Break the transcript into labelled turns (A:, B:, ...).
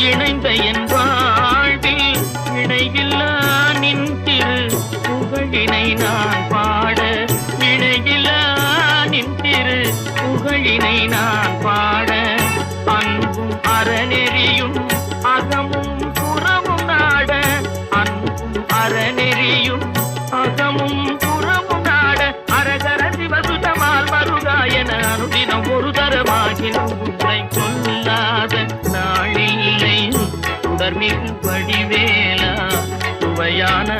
A: இணைந்த என் வாழ்வில் இணையில்லா நின் திரு புகழினை நான் பாட, இணையில்லா நின் திரு புகழினை நான் பாட, அன்பும் அறநெறியும் அகமும் புறமும் நாட, அன்பும் அறநெறியும் அகமும் புறமும் நாட, அரகர சிவசுதமால் மருகாயன அனுதினம் ஒரு தரமாகினும் உன்னை கொல்லாத நாளில்லை. தொடர்மிகு வடிவேலா சுவையான